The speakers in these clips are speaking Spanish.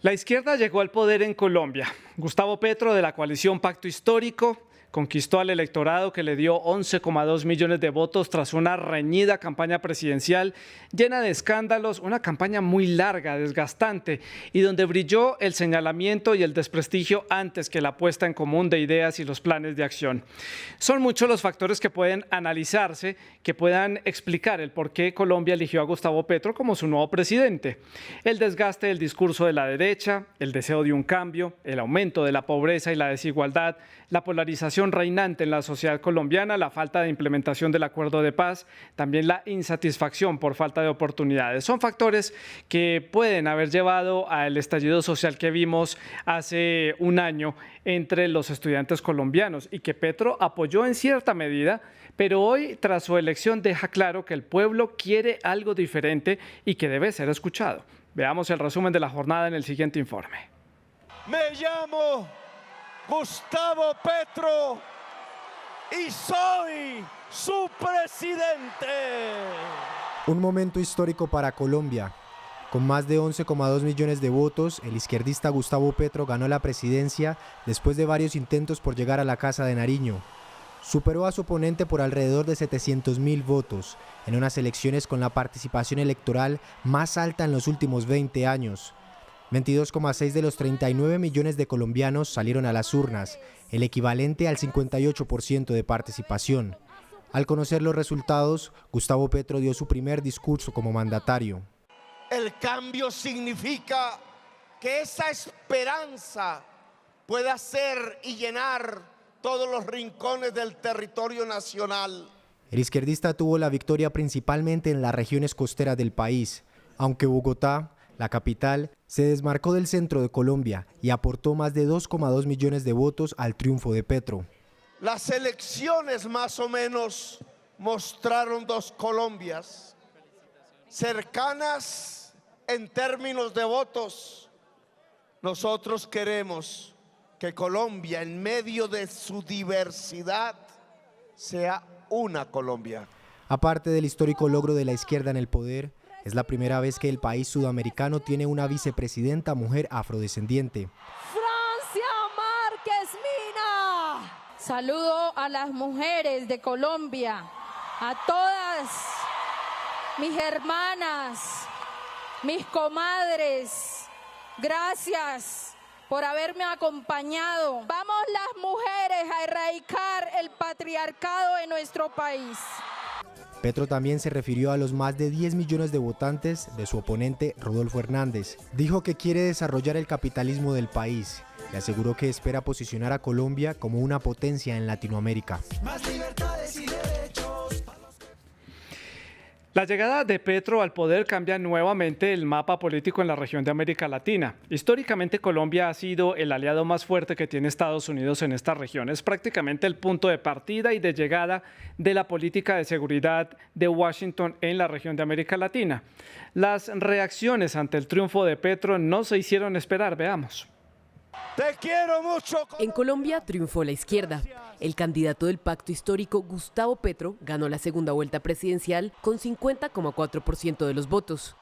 La izquierda llegó al poder en Colombia. Gustavo Petro, de la coalición Pacto Histórico, conquistó al electorado que le dio 11,2 millones de votos tras una reñida campaña presidencial llena de escándalos, una campaña muy larga, desgastante y donde brilló el señalamiento y el desprestigio antes que la puesta en común de ideas y los planes de acción. Son muchos los factores que pueden analizarse, que puedan explicar el por qué Colombia eligió a Gustavo Petro como su nuevo presidente. El desgaste del discurso de la derecha, el deseo de un cambio, el aumento de la pobreza y la desigualdad, la polarización reinante en la sociedad colombiana, la falta de implementación del acuerdo de paz, también la insatisfacción por falta de oportunidades. Son factores que pueden haber llevado al estallido social que vimos hace un año entre los estudiantes colombianos y que Petro apoyó en cierta medida, pero hoy, tras su elección, deja claro que el pueblo quiere algo diferente y que debe ser escuchado. Veamos el resumen de la jornada en el siguiente informe. Me llamo Gustavo Petro y soy su presidente. Un momento histórico para Colombia. Con más de 11,2 millones de votos, el izquierdista Gustavo Petro ganó la presidencia después de varios intentos por llegar a la Casa de Nariño. Superó a su oponente por alrededor de 700.000 votos, en unas elecciones con la participación electoral más alta en los últimos 20 años. 22,6 de los 39 millones de colombianos salieron a las urnas, el equivalente al 58% de participación. Al conocer los resultados, Gustavo Petro dio su primer discurso como mandatario. El cambio significa que esa esperanza pueda ser y llenar todos los rincones del territorio nacional. El izquierdista tuvo la victoria principalmente en las regiones costeras del país, aunque Bogotá, la capital, se desmarcó del centro de Colombia y aportó más de 2,2 millones de votos al triunfo de Petro. Las elecciones más o menos mostraron dos Colombias, cercanas en términos de votos. Nosotros queremos que Colombia, en medio de su diversidad, sea una Colombia. Aparte del histórico logro de la izquierda en el poder, es la primera vez que el país sudamericano tiene una vicepresidenta mujer afrodescendiente. Francia Márquez Mina. Saludo a las mujeres de Colombia, a todas mis hermanas, mis comadres. Gracias por haberme acompañado. Vamos las mujeres a erradicar el patriarcado en nuestro país. Petro también se refirió a los más de 10 millones de votantes de su oponente Rodolfo Hernández. Dijo que quiere desarrollar el capitalismo del país y aseguró que espera posicionar a Colombia como una potencia en Latinoamérica. Más libertades y derechos. La llegada de Petro al poder cambia nuevamente el mapa político en la región de América Latina. Históricamente Colombia ha sido el aliado más fuerte que tiene Estados Unidos en esta región. Es prácticamente el punto de partida y de llegada de la política de seguridad de Washington en la región de América Latina. Las reacciones ante el triunfo de Petro no se hicieron esperar, veamos. Te quiero mucho. En Colombia triunfó la izquierda. El candidato del Pacto Histórico, Gustavo Petro, ganó la segunda vuelta presidencial con 50,4% de los votos.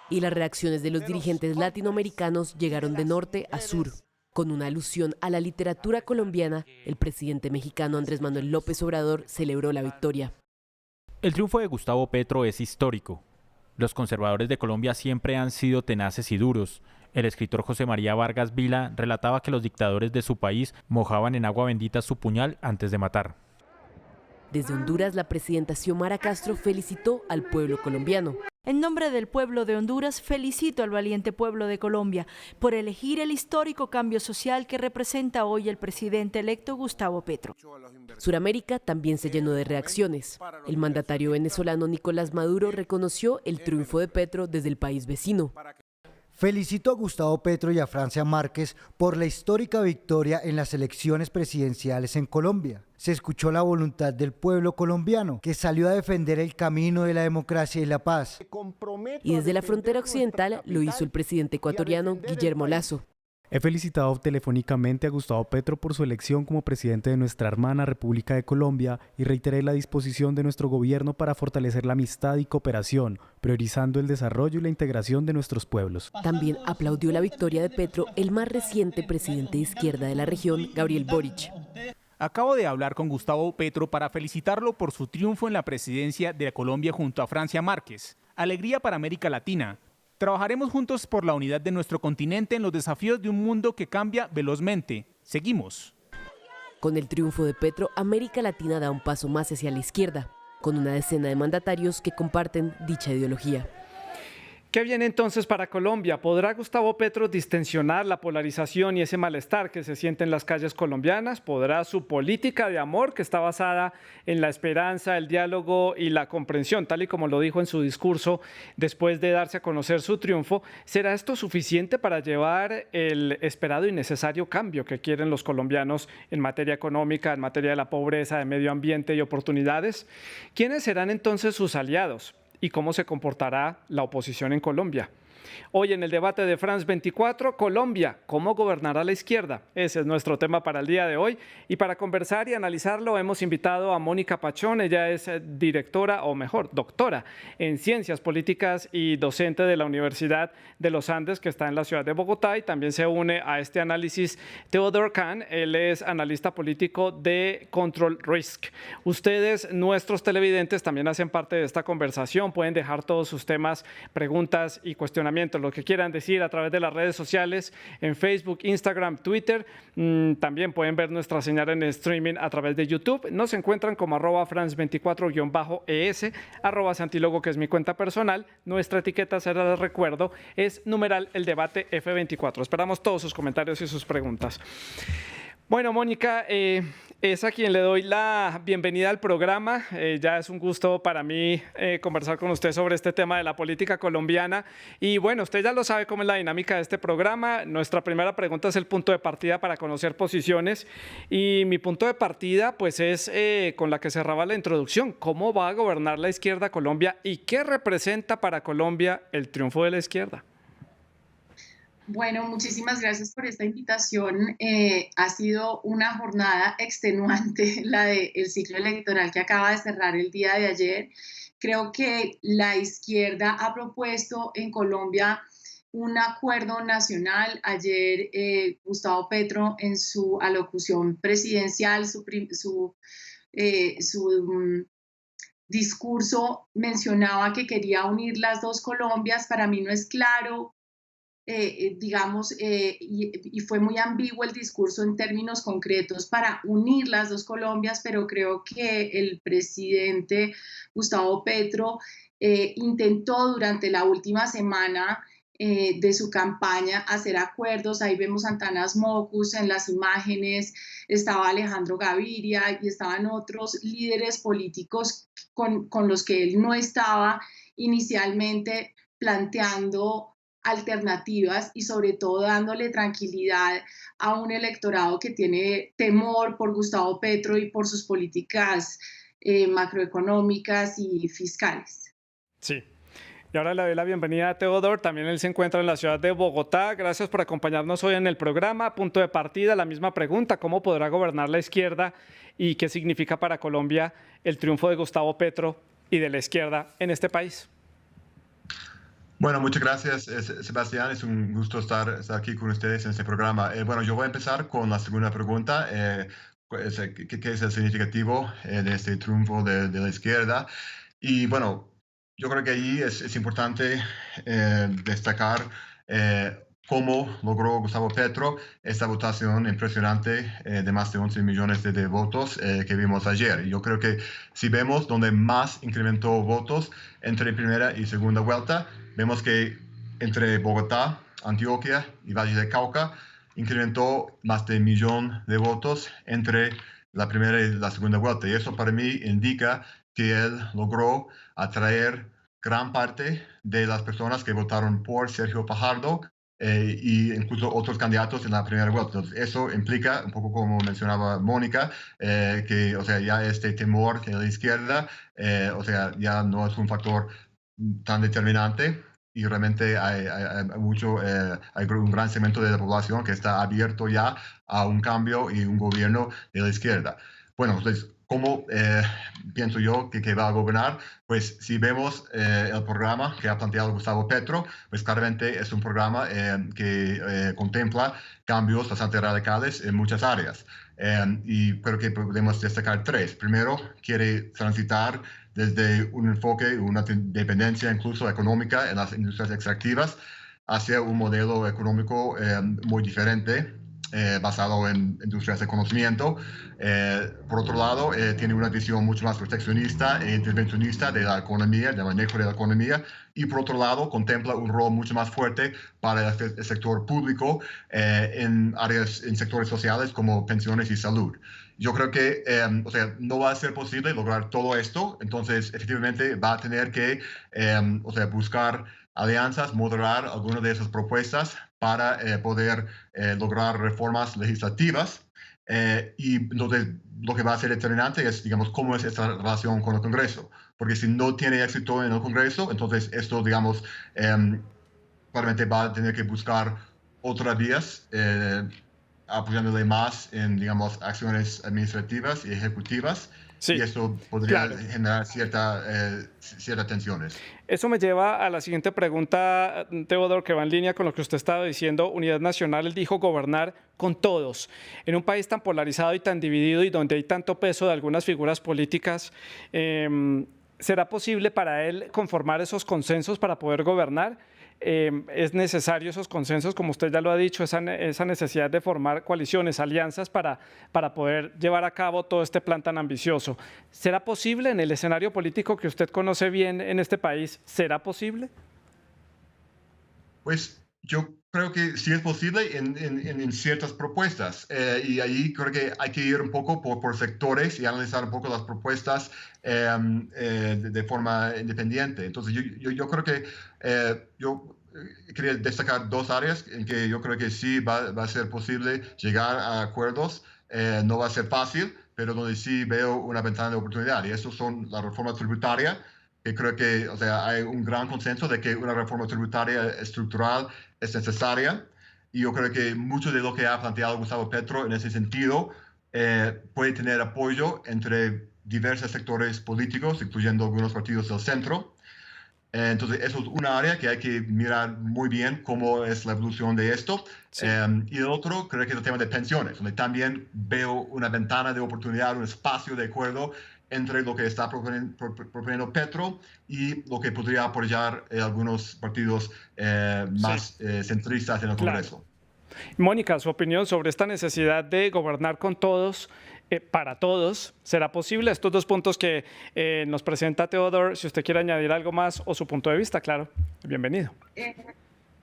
Y las reacciones de los dirigentes latinoamericanos llegaron de norte a sur. Con una alusión a la literatura colombiana, el presidente mexicano Andrés Manuel López Obrador celebró la victoria. El triunfo de Gustavo Petro es histórico. Los conservadores de Colombia siempre han sido tenaces y duros. El escritor José María Vargas Vila relataba que los dictadores de su país mojaban en agua bendita su puñal antes de matar. Desde Honduras, la presidenta Xiomara Castro felicitó al pueblo colombiano. En nombre del pueblo de Honduras, felicito al valiente pueblo de Colombia por elegir el histórico cambio social que representa hoy el presidente electo Gustavo Petro. Suramérica también se llenó de reacciones. El mandatario venezolano Nicolás Maduro reconoció el triunfo de Petro desde el país vecino. Felicito a Gustavo Petro y a Francia Márquez por la histórica victoria en las elecciones presidenciales en Colombia. Se escuchó la voluntad del pueblo colombiano, que salió a defender el camino de la democracia y la paz. Y desde la frontera occidental lo hizo el presidente ecuatoriano Guillermo Lasso. He felicitado telefónicamente a Gustavo Petro por su elección como presidente de nuestra hermana República de Colombia y reiteré la disposición de nuestro gobierno para fortalecer la amistad y cooperación, priorizando el desarrollo y la integración de nuestros pueblos. También aplaudió la victoria de Petro el más reciente presidente de izquierda de la región, Gabriel Boric. Acabo de hablar con Gustavo Petro para felicitarlo por su triunfo en la presidencia de Colombia junto a Francia Márquez. Alegría para América Latina. Trabajaremos juntos por la unidad de nuestro continente en los desafíos de un mundo que cambia velozmente. Seguimos. Con el triunfo de Petro, América Latina da un paso más hacia la izquierda, con una decena de mandatarios que comparten dicha ideología. ¿Qué viene entonces para Colombia? ¿Podrá Gustavo Petro distensionar la polarización y ese malestar que se siente en las calles colombianas? ¿Podrá su política de amor, que está basada en la esperanza, el diálogo y la comprensión, tal y como lo dijo en su discurso después de darse a conocer su triunfo, será esto suficiente para llevar el esperado y necesario cambio que quieren los colombianos en materia económica, en materia de la pobreza, de medio ambiente y oportunidades? ¿Quiénes serán entonces sus aliados? ¿Y cómo se comportará la oposición en Colombia? Hoy en el debate de France 24, Colombia, ¿cómo gobernará la izquierda? Ese es nuestro tema para el día de hoy. Y para conversar y analizarlo hemos invitado a Mónica Pachón. Ella es directora, o mejor, doctora en Ciencias Políticas y docente de la Universidad de los Andes, que está en la ciudad de Bogotá. Y también se une a este análisis Theodore Kahn. Él es analista político de Control Risk. Ustedes, nuestros televidentes, también hacen parte de esta conversación. Pueden dejar todos sus temas, preguntas y cuestionamientos, lo que quieran decir a través de las redes sociales, en Facebook, Instagram, Twitter. También pueden ver nuestra señal en streaming a través de YouTube. Nos encuentran como @France24-ES, @Santilogo, que es mi cuenta personal. Nuestra etiqueta, será de recuerdo, es numeral el debate F24. Esperamos todos sus comentarios y sus preguntas. Bueno, Mónica, es a quien le doy la bienvenida al programa. Ya es un gusto para mí conversar con usted sobre este tema de la política colombiana. Y bueno, usted ya lo sabe cómo es la dinámica de este programa. Nuestra primera pregunta es el punto de partida para conocer posiciones. Y mi punto de partida pues es con la que cerraba la introducción. ¿Cómo va a gobernar la izquierda Colombia y qué representa para Colombia el triunfo de la izquierda? Bueno, muchísimas gracias por esta invitación. Ha sido una jornada extenuante la del ciclo electoral que acaba de cerrar el día de ayer. Creo que la izquierda ha propuesto en Colombia un acuerdo nacional. Ayer Gustavo Petro, en su alocución presidencial, su discurso, mencionaba que quería unir las dos Colombias. Para mí no es claro, y fue muy ambiguo el discurso en términos concretos para unir las dos Colombias, pero creo que el presidente Gustavo Petro intentó durante la última semana de su campaña hacer acuerdos. Ahí vemos a Antanas Mockus en las imágenes, estaba Alejandro Gaviria y estaban otros líderes políticos con los que él no estaba inicialmente, planteando alternativas y sobre todo dándole tranquilidad a un electorado que tiene temor por Gustavo Petro y por sus políticas macroeconómicas y fiscales. Sí. Y ahora le doy la bienvenida a Theodore. También él se encuentra en la ciudad de Bogotá. Gracias por acompañarnos hoy en el programa. Punto de partida, la misma pregunta: ¿cómo podrá gobernar la izquierda y qué significa para Colombia el triunfo de Gustavo Petro y de la izquierda en este país? Bueno, muchas gracias, Sebastián. Es un gusto estar aquí con ustedes en este programa. Bueno, yo voy a empezar con la segunda pregunta. ¿Qué es el significativo de este triunfo de la izquierda? Y bueno, yo creo que ahí es importante destacar cómo logró Gustavo Petro esta votación impresionante de más de 11 millones de votos que vimos ayer. Yo creo que si vemos donde más incrementó votos entre primera y segunda vuelta, vemos que entre Bogotá, Antioquia y Valle del Cauca incrementó más de 1 millón de votos entre la primera y la segunda vuelta. Y eso para mí indica que él logró atraer gran parte de las personas que votaron por Sergio Fajardo y incluso otros candidatos en la primera vuelta. Entonces, eso implica, un poco como mencionaba Mónica, que ya este temor de la izquierda, ya no es un factor tan determinante y realmente hay un gran segmento de la población que está abierto ya a un cambio y un gobierno de la izquierda. Bueno, entonces, ¿cómo pienso yo que va a gobernar? Pues si vemos el programa que ha planteado Gustavo Petro, pues claramente es un programa que contempla cambios bastante radicales en muchas áreas. Y creo que podemos destacar tres. Primero, quiere transitar desde un enfoque, una dependencia incluso económica en las industrias extractivas hacia un modelo económico muy diferente, basado en industrias de conocimiento. Por otro lado, tiene una visión mucho más proteccionista e intervencionista de la economía, del manejo de la economía, y por otro lado, contempla un rol mucho más fuerte para el sector público en sectores sociales como pensiones y salud. Yo creo que no va a ser posible lograr todo esto, entonces efectivamente va a tener que buscar alianzas, moderar algunas de esas propuestas para poder lograr reformas legislativas. Y entonces lo que va a ser determinante es, digamos, cómo es esta relación con el Congreso. Porque si no tiene éxito en el Congreso, entonces esto, digamos, claramente va a tener que buscar otras vías, apoyándole más en, digamos, acciones administrativas y ejecutivas. Sí, y esto podría generar ciertas tensiones. Eso me lleva a la siguiente pregunta, Teodoro, que va en línea con lo que usted estaba diciendo. Unidad Nacional, él dijo gobernar con todos. En un país tan polarizado y tan dividido y donde hay tanto peso de algunas figuras políticas, ¿será posible para él conformar esos consensos para poder gobernar? Es necesario esos consensos, como usted ya lo ha dicho, esa necesidad de formar coaliciones, alianzas para poder llevar a cabo todo este plan tan ambicioso. ¿Será posible en el escenario político que usted conoce bien en este país? ¿Será posible? Pues yo creo que sí es posible en ciertas propuestas, y ahí creo que hay que ir un poco por sectores y analizar un poco las propuestas de forma independiente. Entonces yo creo que yo quería destacar dos áreas en que yo creo que sí va a ser posible llegar a acuerdos. No va a ser fácil, pero donde sí veo una ventana de oportunidad, y eso son la reforma tributaria, que creo que hay un gran consenso de que una reforma tributaria estructural es necesaria, y yo creo que mucho de lo que ha planteado Gustavo Petro en ese sentido puede tener apoyo entre diversos sectores políticos, incluyendo algunos partidos del centro. Entonces, eso es una área que hay que mirar muy bien cómo es la evolución de esto. Sí. Y el otro, creo que es el tema de pensiones, donde también veo una ventana de oportunidad, un espacio de acuerdo entre lo que está proponiendo Petro y lo que podría apoyar algunos partidos más centristas en el Congreso. Mónica, su opinión sobre esta necesidad de gobernar con todos, para todos. ¿Será posible? Estos dos puntos que nos presenta Teodoro, si usted quiere añadir algo más o su punto de vista, claro, bienvenido.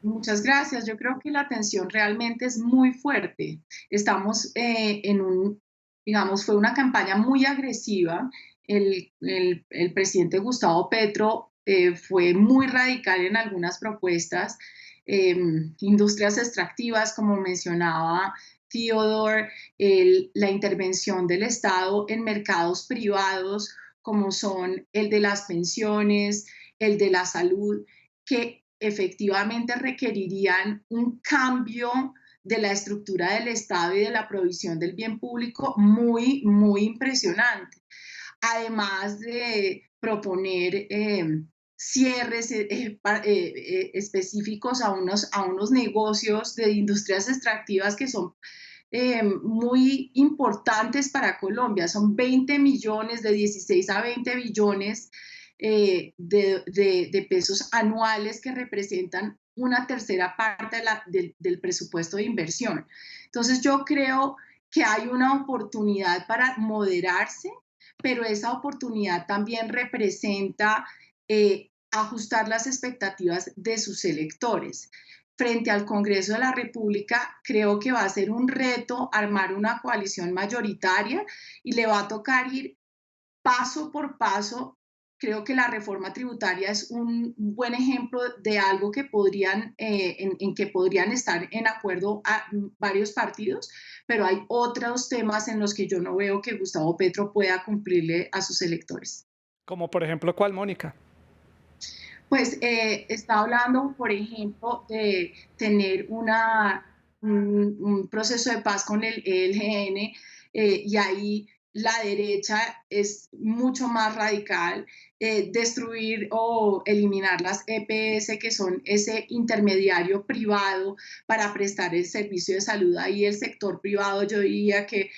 Muchas gracias. Yo creo que la tensión realmente es muy fuerte. Estamos fue una campaña muy agresiva. El presidente Gustavo Petro fue muy radical en algunas propuestas. Industrias extractivas, como mencionaba Theodore, la intervención del Estado en mercados privados, como son el de las pensiones, el de la salud, que efectivamente requerirían un cambio de la estructura del Estado y de la provisión del bien público muy, muy impresionante. Además de proponer cierres específicos a unos negocios de industrias extractivas que son muy importantes para Colombia. Son 20 millones, de 16 a 20 billones de pesos anuales, que representan una tercera parte del presupuesto de inversión. Entonces yo creo que hay una oportunidad para moderarse, pero esa oportunidad también representa ajustar las expectativas de sus electores. Frente al Congreso de la República, creo que va a ser un reto armar una coalición mayoritaria y le va a tocar ir paso por paso. Creo que la reforma tributaria es un buen ejemplo de algo que en que podrían estar en acuerdo a varios partidos, pero hay otros temas en los que yo no veo que Gustavo Petro pueda cumplirle a sus electores. Como por ejemplo, ¿cuál, Mónica? Pues está hablando, por ejemplo, de tener un proceso de paz con el ELN, y ahí la derecha es mucho más radical, destruir o eliminar las EPS, que son ese intermediario privado para prestar el servicio de salud. Ahí el sector privado, yo diría que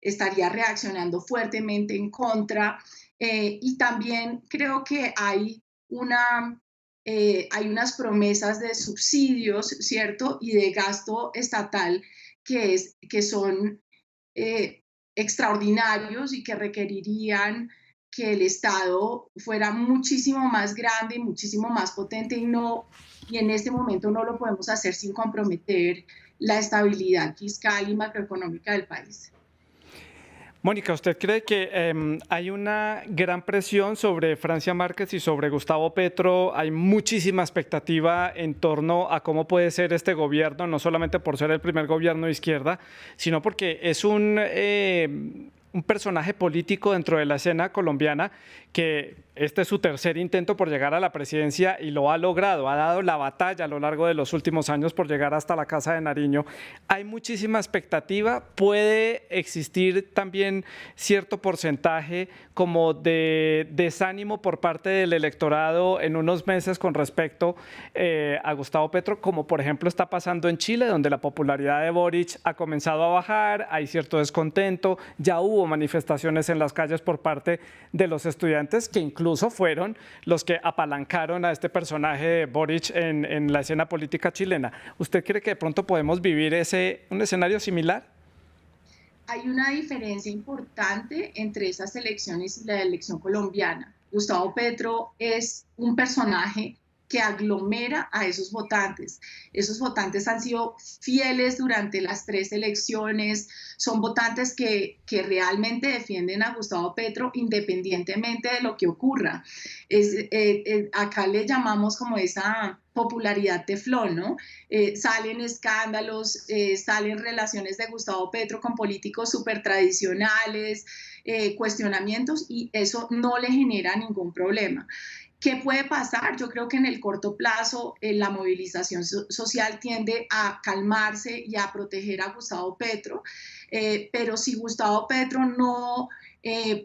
estaría reaccionando fuertemente en contra. Y también creo que hay unas promesas de subsidios, ¿cierto? Y de gasto estatal que son extraordinarios y que requerirían que el Estado fuera muchísimo más grande y muchísimo más potente, y en este momento no lo podemos hacer sin comprometer la estabilidad fiscal y macroeconómica del país. Mónica, ¿usted cree que hay una gran presión sobre Francia Márquez y sobre Gustavo Petro? Hay muchísima expectativa en torno a cómo puede ser este gobierno, no solamente por ser el primer gobierno de izquierda, sino porque es un personaje político dentro de la escena colombiana que este es su tercer intento por llegar a la presidencia y lo ha logrado, ha dado la batalla a lo largo de los últimos años por llegar hasta la Casa de Nariño. Hay muchísima expectativa, puede existir también cierto porcentaje como de desánimo por parte del electorado en unos meses con respecto a Gustavo Petro, como por ejemplo está pasando en Chile, donde la popularidad de Boric ha comenzado a bajar, hay cierto descontento, ya hubo manifestaciones en las calles por parte de los estudiantes que incluso fueron los que apalancaron a este personaje de Boric en la escena política chilena. ¿Usted cree que de pronto podemos vivir un escenario similar? Hay una diferencia importante entre esas elecciones y la elección colombiana. Gustavo Petro es un personaje que aglomera a esos votantes. Esos votantes han sido fieles durante las 3 elecciones, son votantes que realmente defienden a Gustavo Petro independientemente de lo que ocurra. Acá le llamamos como esa popularidad teflón, ¿no? Salen escándalos, salen relaciones de Gustavo Petro con políticos súper tradicionales, cuestionamientos, y eso no le genera ningún problema. ¿Qué puede pasar? Yo creo que en el corto plazo la movilización social tiende a calmarse y a proteger a Gustavo Petro, pero si Gustavo Petro no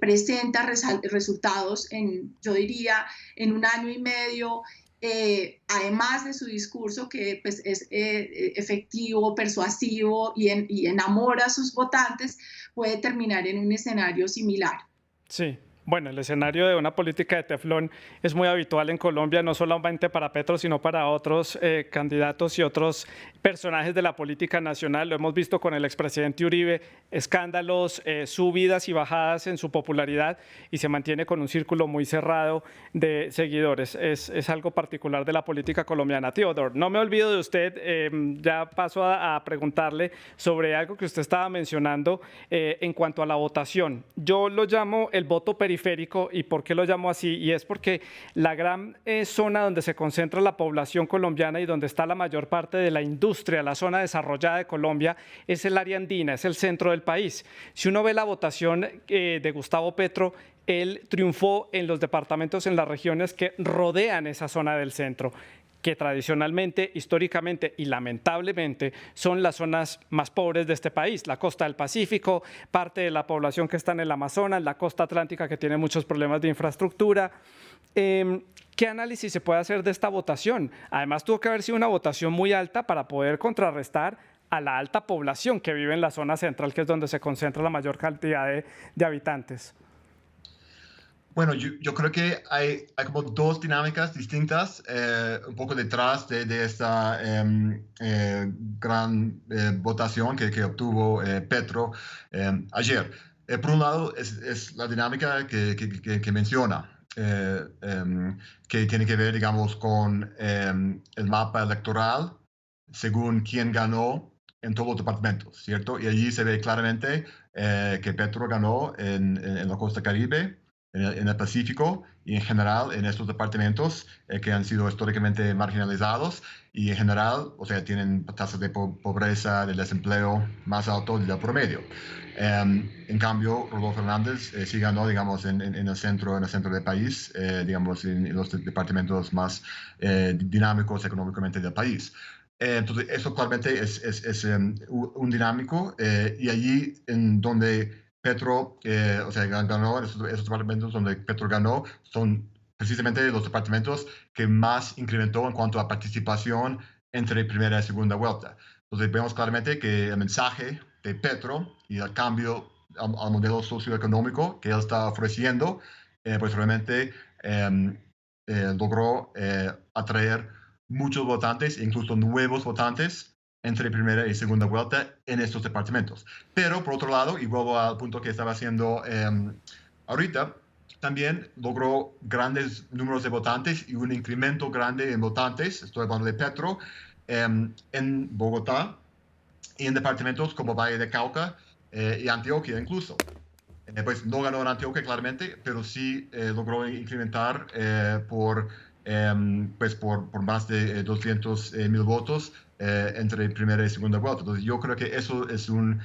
presenta resultados yo diría, en 1 año y medio, además de su discurso que pues, es efectivo, persuasivo y enamora a sus votantes, puede terminar en un escenario similar. Sí. Bueno, el escenario de una política de teflón es muy habitual en Colombia, no solamente para Petro, sino para otros candidatos y otros personajes de la política nacional. Lo hemos visto con el expresidente Uribe, escándalos, subidas y bajadas en su popularidad, y se mantiene con un círculo muy cerrado de seguidores. Es algo particular de la política colombiana. Teodoro, no me olvido de usted, ya paso a preguntarle sobre algo que usted estaba mencionando en cuanto a la votación. Yo lo llamo el voto periférico. ¿Y por qué lo llamo así? Y es porque la gran zona donde se concentra la población colombiana y donde está la mayor parte de la industria, la zona desarrollada de Colombia, es el área andina, es el centro del país. Si uno ve la votación de Gustavo Petro, él triunfó en los departamentos, en las regiones que rodean esa zona del centro, que tradicionalmente, históricamente y lamentablemente son las zonas más pobres de este país. La costa del Pacífico, parte de la población que está en el Amazonas, la costa atlántica que tiene muchos problemas de infraestructura. ¿Qué análisis se puede hacer de esta votación? Además, tuvo que haber sido una votación muy alta para poder contrarrestar a la alta población que vive en la zona central, que es donde se concentra la mayor cantidad de habitantes. Bueno, yo creo que hay como 2 dinámicas distintas un poco detrás de esta gran votación que obtuvo Petro ayer. Por un lado, es la dinámica que menciona, que tiene que ver, digamos, con el mapa electoral según quién ganó en todos los departamentos, ¿cierto? Y allí se ve claramente que Petro ganó en la costa Caribe, en el Pacífico y en general en estos departamentos que han sido históricamente marginalizados y en general, o sea, tienen tasas de pobreza, de desempleo más altos del promedio. En cambio, Rodolfo Hernández sí ganó, digamos, en el centro del país, digamos, en los departamentos más dinámicos económicamente del país. Entonces, eso claramente es un dinámico y allí en donde Petro, o sea, ganó, esos departamentos donde Petro ganó, son precisamente los departamentos que más incrementó en cuanto a participación entre primera y segunda vuelta. Entonces, vemos claramente que el mensaje de Petro y el cambio al modelo socioeconómico que él está ofreciendo, pues realmente logró atraer muchos votantes, incluso nuevos votantes, entre primera y segunda vuelta en estos departamentos. Pero, por otro lado, y vuelvo al punto que estaba haciendo ahorita, también logró grandes números de votantes y un incremento grande en votantes, estoy hablando de Petro, en Bogotá y en departamentos como Valle de Cauca y Antioquia incluso. Pues no ganó en Antioquia claramente, pero sí logró incrementar por más de 200,000 votos entre primera y segunda vuelta. Entonces yo creo que eso es un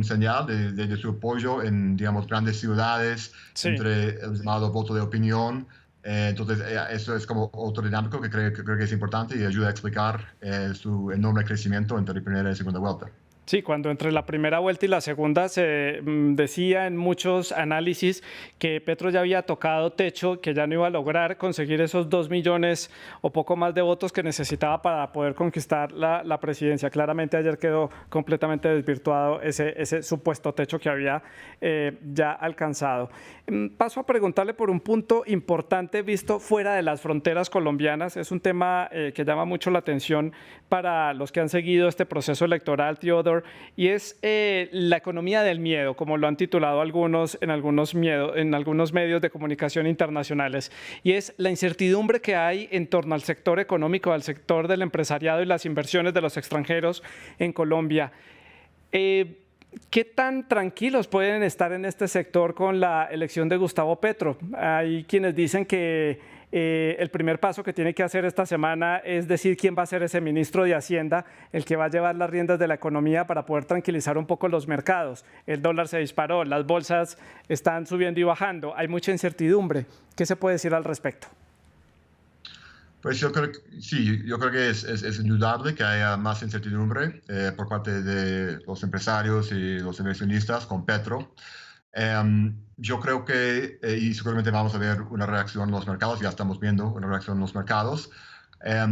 señal de su apoyo en, digamos, grandes ciudades, sí, entre el llamado voto de opinión. Entonces eso es como otro dinámico que creo que es importante y ayuda a explicar su enorme crecimiento entre primera y segunda vuelta. Sí, cuando entre la primera vuelta y la segunda se decía en muchos análisis que Petro ya había tocado techo, que ya no iba a lograr conseguir esos 2 millones o poco más de votos que necesitaba para poder conquistar la presidencia. Claramente ayer quedó completamente desvirtuado ese supuesto techo que había ya alcanzado. Paso a preguntarle por un punto importante visto fuera de las fronteras colombianas. Es un tema que llama mucho la atención para los que han seguido este proceso electoral, Teodor, y es la economía del miedo, como lo han titulado algunos en algunos medios de comunicación internacionales, y es la incertidumbre que hay en torno al sector económico, al sector del empresariado y las inversiones de los extranjeros en Colombia. ¿Qué tan tranquilos pueden estar en este sector con la elección de Gustavo Petro? Hay quienes dicen que el primer paso que tiene que hacer esta semana es decir quién va a ser ese ministro de Hacienda, el que va a llevar las riendas de la economía para poder tranquilizar un poco los mercados. El dólar se disparó, las bolsas están subiendo y bajando, hay mucha incertidumbre. ¿Qué se puede decir al respecto? Pues yo creo que es indudable que haya más incertidumbre por parte de los empresarios y los inversionistas con Petro. Yo creo que, y seguramente vamos a ver una reacción en los mercados, ya estamos viendo una reacción en los mercados.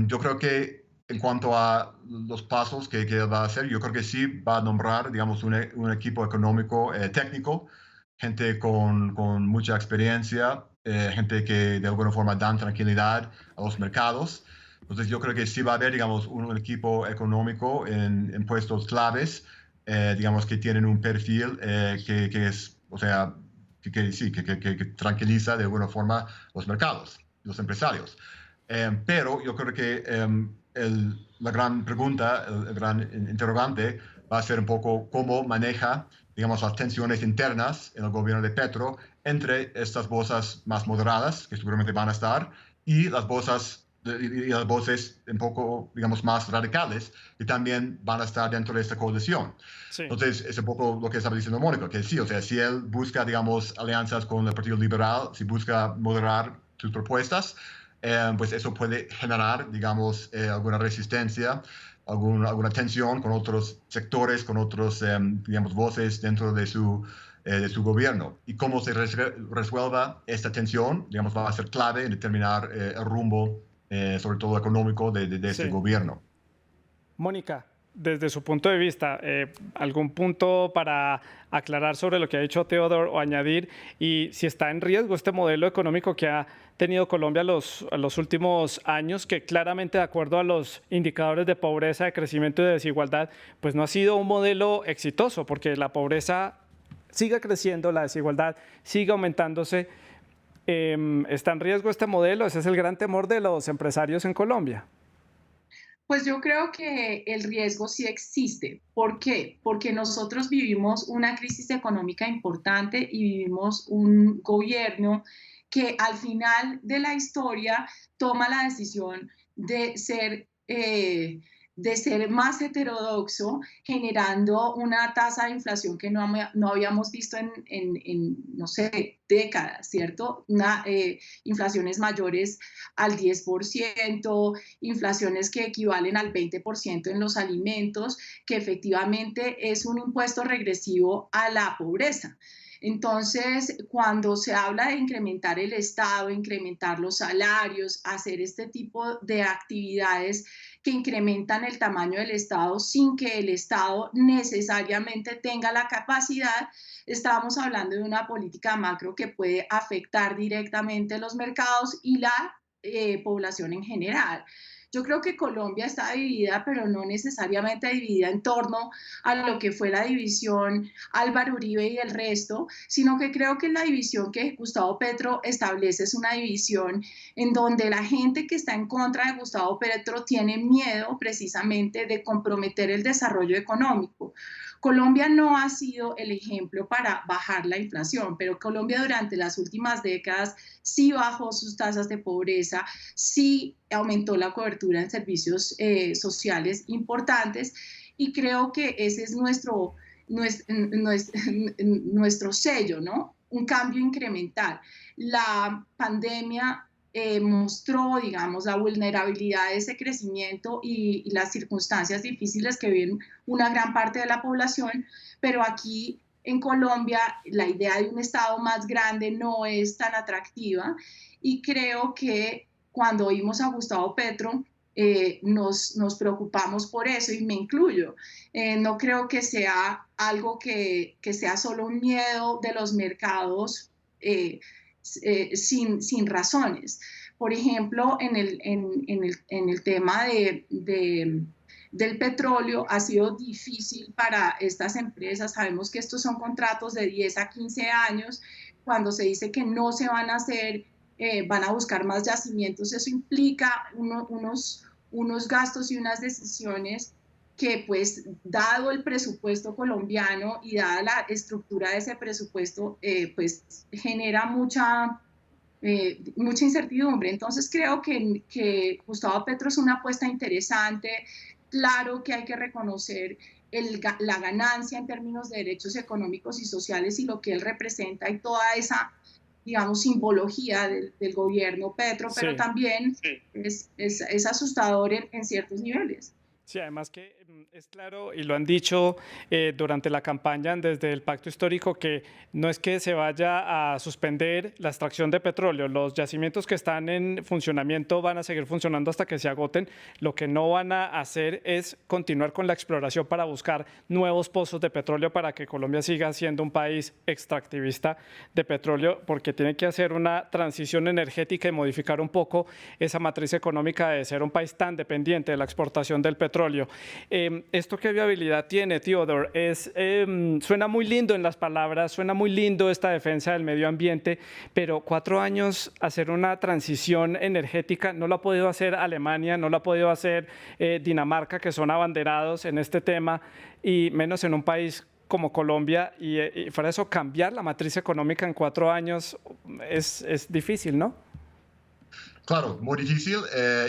Yo creo que en cuanto a los pasos que va a hacer, yo creo que sí va a nombrar, digamos, un equipo económico técnico, gente con mucha experiencia, gente que de alguna forma dan tranquilidad a los mercados. Entonces yo creo que sí va a haber, digamos, un equipo económico en puestos claves, digamos, que tienen un perfil que es, o sea, que tranquiliza de alguna forma los mercados, los empresarios. Pero yo creo que la gran pregunta, el gran interrogante va a ser un poco cómo maneja, digamos, las tensiones internas en el gobierno de Petro entre estas voces más moderadas, que seguramente van a estar, y las voces un poco, digamos, más radicales, que también van a estar dentro de esta coalición. Sí. Entonces, es un poco lo que estaba diciendo Mónica, que sí, o sea, si él busca, digamos, alianzas con el Partido Liberal, si busca moderar sus propuestas, pues eso puede generar, digamos, alguna resistencia, alguna tensión con otros sectores, con otros, digamos, voces dentro de su gobierno. Y cómo se resuelva esta tensión, digamos, va a ser clave en determinar el rumbo, sobre todo económico, de este gobierno. Mónica, desde su punto de vista, ¿algún punto para aclarar sobre lo que ha dicho Teodor o añadir? Y si está en riesgo este modelo económico que ha tenido Colombia los últimos años, que claramente, de acuerdo a los indicadores de pobreza, de crecimiento y de desigualdad, pues no ha sido un modelo exitoso, porque la pobreza sigue creciendo, la desigualdad sigue aumentándose. ¿Está en riesgo este modelo? Ese es el gran temor de los empresarios en Colombia. Pues yo creo que el riesgo sí existe. ¿Por qué? Porque nosotros vivimos una crisis económica importante y vivimos un gobierno que al final de la historia toma la decisión de ser más heterodoxo, generando una tasa de inflación que no habíamos visto no sé, décadas, ¿cierto? Inflaciones mayores al 10%, inflaciones que equivalen al 20% en los alimentos, que efectivamente es un impuesto regresivo a la pobreza. Entonces, cuando se habla de incrementar el Estado, incrementar los salarios, hacer este tipo de actividades que incrementan el tamaño del Estado sin que el Estado necesariamente tenga la capacidad, estamos hablando de una política macro que puede afectar directamente los mercados y la población en general. Yo creo que Colombia está dividida, pero no necesariamente dividida en torno a lo que fue la división Álvaro Uribe y el resto, sino que creo que la división que Gustavo Petro establece es una división en donde la gente que está en contra de Gustavo Petro tiene miedo precisamente de comprometer el desarrollo económico. Colombia no ha sido el ejemplo para bajar la inflación, pero Colombia durante las últimas décadas sí bajó sus tasas de pobreza, sí aumentó la cobertura en servicios sociales importantes y creo que ese es nuestro sello, ¿no? Un cambio incremental. La pandemia mostró, digamos, la vulnerabilidad de ese crecimiento y las circunstancias difíciles que viven una gran parte de la población, pero aquí en Colombia la idea de un Estado más grande no es tan atractiva y creo que cuando oímos a Gustavo Petro nos preocupamos por eso y me incluyo. No creo que sea algo que sea solo un miedo de los mercados sin razones. Por ejemplo, en el tema del petróleo ha sido difícil para estas empresas. Sabemos que estos son contratos de 10 a 15 años. Cuando se dice que no se van a hacer, van a buscar más yacimientos, eso implica unos gastos y unas decisiones que, pues, dado el presupuesto colombiano y dada la estructura de ese presupuesto, pues genera mucha incertidumbre. Entonces creo que Gustavo Petro es una apuesta interesante. Claro que hay que reconocer la ganancia en términos de derechos económicos y sociales y lo que él representa y toda esa, digamos, simbología del gobierno Petro, pero también es asustador en ciertos niveles. Sí, además que es claro, y lo han dicho durante la campaña desde el Pacto Histórico, que no es que se vaya a suspender la extracción de petróleo. Los yacimientos que están en funcionamiento van a seguir funcionando hasta que se agoten. Lo que no van a hacer es continuar con la exploración para buscar nuevos pozos de petróleo para que Colombia siga siendo un país extractivista de petróleo, porque tiene que hacer una transición energética y modificar un poco esa matriz económica de ser un país tan dependiente de la exportación del petróleo. ¿Esto qué viabilidad tiene, Theodore? Suena muy lindo en las palabras, suena muy lindo esta defensa del medio ambiente, pero 4 años hacer una transición energética no lo ha podido hacer Alemania, no lo ha podido hacer Dinamarca, que son abanderados en este tema, y menos en un país como Colombia, y fuera eso, cambiar la matriz económica en 4 años es difícil, ¿no? Claro, muy difícil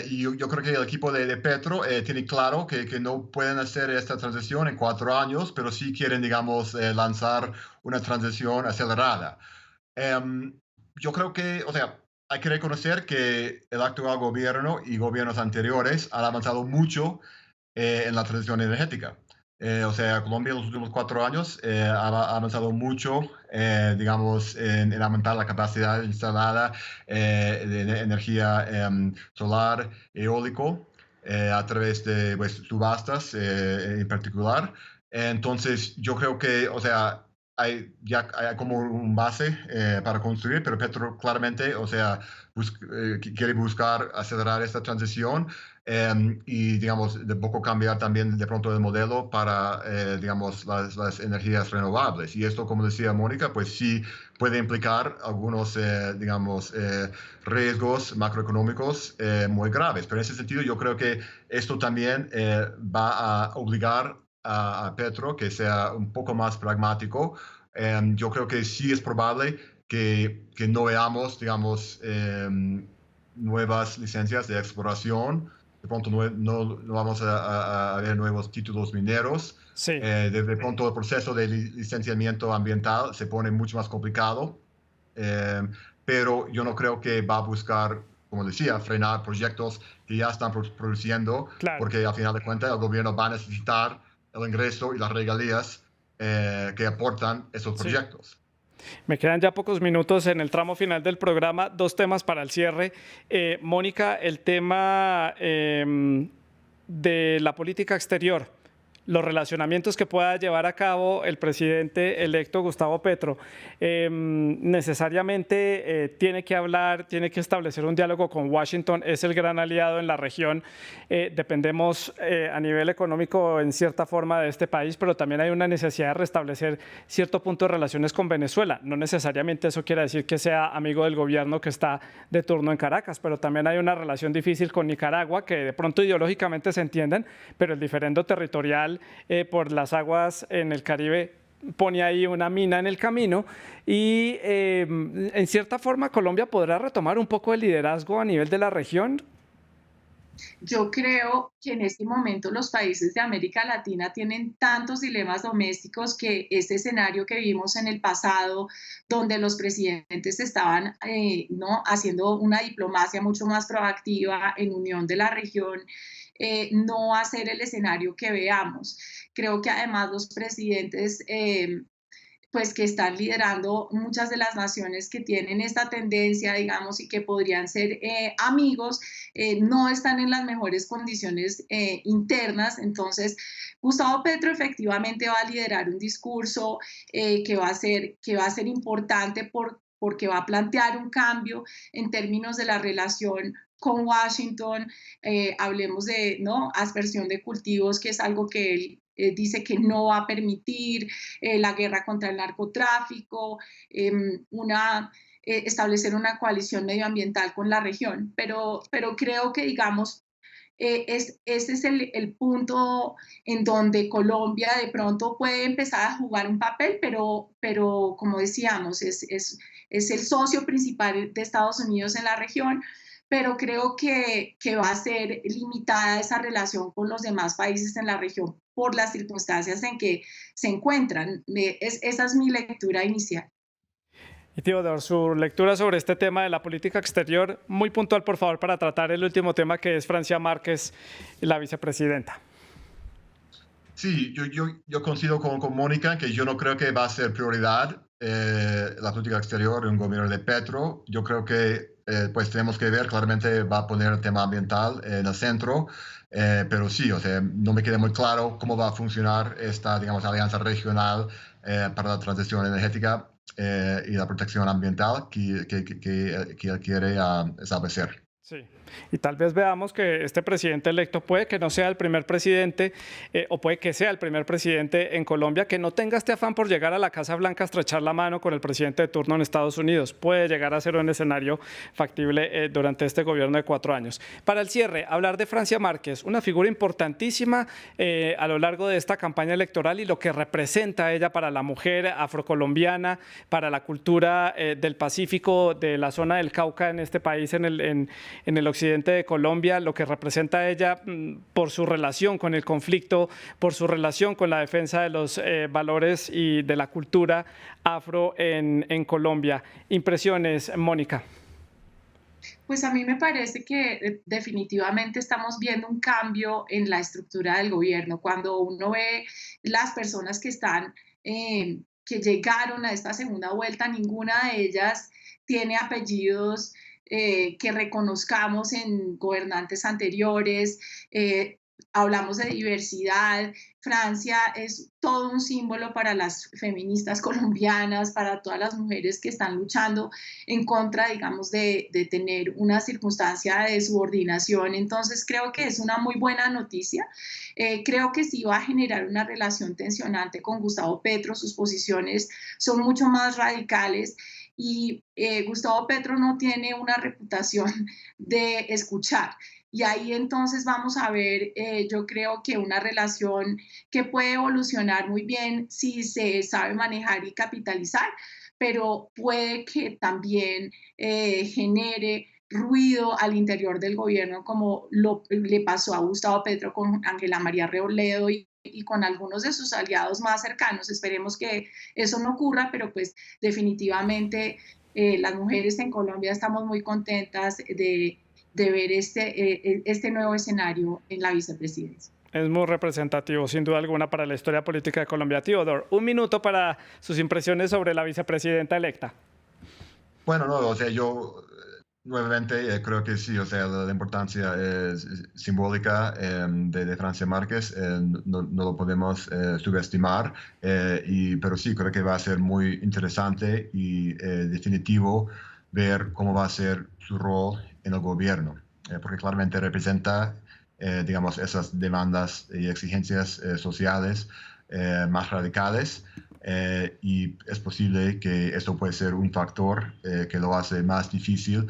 y yo creo que el equipo de Petro tiene claro que no pueden hacer esta transición en 4 años, pero sí quieren, digamos, lanzar una transición acelerada. Yo creo que, o sea, hay que reconocer que el actual gobierno y gobiernos anteriores han avanzado mucho en la transición energética. O sea, Colombia en los últimos 4 años ha avanzado mucho, digamos, en aumentar la capacidad instalada de energía solar, eólico, a través de pues, subastas en particular. Entonces, yo creo que, o sea, ya hay como un base para construir, pero Petro claramente, o sea, quiere buscar acelerar esta transición y, digamos, de poco cambiar también de pronto el modelo para, digamos, las energías renovables. Y esto, como decía Mónica, pues sí puede implicar algunos, digamos, riesgos macroeconómicos muy graves. Pero en ese sentido, yo creo que esto también va a obligar a Petro que sea un poco más pragmático. Yo creo que sí es probable que no veamos, digamos, nuevas licencias de exploración. De pronto no vamos a ver nuevos títulos mineros. Sí. De pronto el proceso de licenciamiento ambiental se pone mucho más complicado. Pero yo no creo que va a buscar, como decía, frenar proyectos que ya están produciendo, Claro. Porque al final de cuentas el gobierno va a necesitar el ingreso y las regalías que aportan esos proyectos. Me quedan ya pocos minutos en el tramo final del programa. 2 temas para el cierre. Mónica, el tema de la política exterior, los relacionamientos que pueda llevar a cabo el presidente electo Gustavo Petro, necesariamente tiene que hablar, tiene que establecer un diálogo con Washington, es el gran aliado en la región, dependemos a nivel económico en cierta forma de este país, pero también hay una necesidad de restablecer cierto punto de relaciones con Venezuela. No necesariamente eso quiere decir que sea amigo del gobierno que está de turno en Caracas, pero también hay una relación difícil con Nicaragua, que de pronto ideológicamente se entienden, pero el diferendo territorial por las aguas en el Caribe pone ahí una mina en el camino y en cierta forma Colombia podrá retomar un poco el liderazgo a nivel de la región. Yo creo que en este momento los países de América Latina tienen tantos dilemas domésticos que este escenario que vimos en el pasado, donde los presidentes estaban ¿no? haciendo una diplomacia mucho más proactiva en unión de la región, no va a ser el escenario que veamos. Creo que además los presidentes pues que están liderando muchas de las naciones que tienen esta tendencia, digamos, y que podrían ser amigos, no están en las mejores condiciones internas. Entonces, Gustavo Petro efectivamente va a liderar un discurso que va a ser importante porque va a plantear un cambio en términos de la relación con Washington, hablemos de ¿no? aspersión de cultivos, que es algo que él dice que no va a permitir, la guerra contra el narcotráfico, establecer una coalición medioambiental con la región. Pero creo que, digamos, ese es el punto en donde Colombia de pronto puede empezar a jugar un papel, pero como decíamos, es el socio principal de Estados Unidos en la región, pero creo que va a ser limitada esa relación con los demás países en la región por las circunstancias en que se encuentran. Esa es mi lectura inicial. Y Teodoro, su lectura sobre este tema de la política exterior, muy puntual, por favor, para tratar el último tema, que es Francia Márquez, la vicepresidenta. Sí, yo coincido con Mónica que yo no creo que va a ser prioridad la política exterior de un gobierno de Petro. Yo creo que pues tenemos que ver, claramente va a poner el tema ambiental en el centro, pero sí, o sea, no me queda muy claro cómo va a funcionar esta, digamos, alianza regional para la transición energética y la protección ambiental que él quiere establecer. Sí, y tal vez veamos que este presidente electo puede que no sea el primer presidente o puede que sea el primer presidente en Colombia que no tenga este afán por llegar a la Casa Blanca a estrechar la mano con el presidente de turno en Estados Unidos. Puede llegar a ser un escenario factible durante este gobierno de 4 años. Para el cierre, hablar de Francia Márquez, una figura importantísima a lo largo de esta campaña electoral y lo que representa ella para la mujer afrocolombiana, para la cultura del Pacífico, de la zona del Cauca en este país, en el occidente de Colombia, lo que representa ella por su relación con el conflicto, por su relación con la defensa de los valores y de la cultura afro en Colombia. Impresiones, Mónica. Pues a mí me parece que definitivamente estamos viendo un cambio en la estructura del gobierno. Cuando uno ve las personas que están, que llegaron a esta segunda vuelta, ninguna de ellas tiene apellidos que reconozcamos en gobernantes anteriores. hablamos de diversidad. Francia es todo un símbolo para las feministas colombianas, para todas las mujeres que están luchando en contra, digamos, de tener una circunstancia de subordinación. Entonces creo que es una muy buena noticia. Creo que sí va a generar una relación tensionante con Gustavo Petro. Sus posiciones son mucho más radicales y Gustavo Petro no tiene una reputación de escuchar. Y ahí entonces vamos a ver, yo creo que una relación que puede evolucionar muy bien si se sabe manejar y capitalizar, pero puede que también genere ruido al interior del gobierno, como le pasó a Gustavo Petro con Ángela María Robledo y con algunos de sus aliados más cercanos. Esperemos que eso no ocurra, pero pues definitivamente las mujeres en Colombia estamos muy contentas de ver este nuevo escenario en la vicepresidencia. Es muy representativo, sin duda alguna, para la historia política de Colombia. Theodore, un minuto para sus impresiones sobre la vicepresidenta electa. Bueno, no, o sea, yo nuevamente creo que sí, o sea, la importancia es simbólica de Francia Márquez, no lo podemos subestimar, pero sí, creo que va a ser muy interesante y definitivo ver cómo va a ser su rol en el gobierno, porque claramente representa, digamos, esas demandas y exigencias sociales más radicales, y es posible que esto puede ser un factor que lo hace más difícil,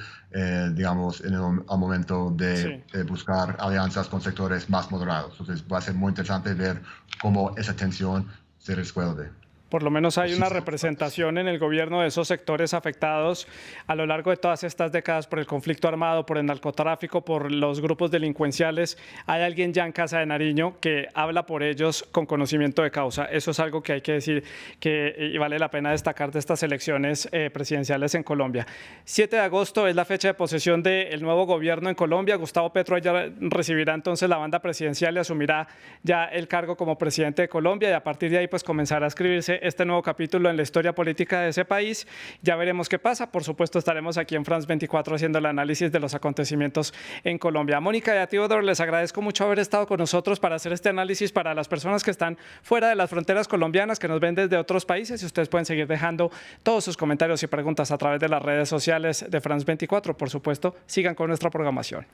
digamos, al momento de buscar alianzas con sectores más moderados. Entonces va a ser muy interesante ver cómo esa tensión se resuelve. Por lo menos hay una representación en el gobierno de esos sectores afectados a lo largo de todas estas décadas por el conflicto armado, por el narcotráfico, por los grupos delincuenciales. Hay alguien ya en Casa de Nariño que habla por ellos con conocimiento de causa. Eso es algo que hay que decir y vale la pena destacar de estas elecciones presidenciales en Colombia. 7 de agosto es la fecha de posesión del nuevo gobierno en Colombia. Gustavo Petro ya recibirá entonces la banda presidencial y asumirá ya el cargo como presidente de Colombia, y a partir de ahí pues comenzará a escribirse este nuevo capítulo en la historia política de ese país. Ya veremos qué pasa. Por supuesto, estaremos aquí en France 24 haciendo el análisis de los acontecimientos en Colombia. Mónica y a Theodore, les agradezco mucho haber estado con nosotros para hacer este análisis para las personas que están fuera de las fronteras colombianas, que nos ven desde otros países, y ustedes pueden seguir dejando todos sus comentarios y preguntas a través de las redes sociales de France 24. Por supuesto, sigan con nuestra programación.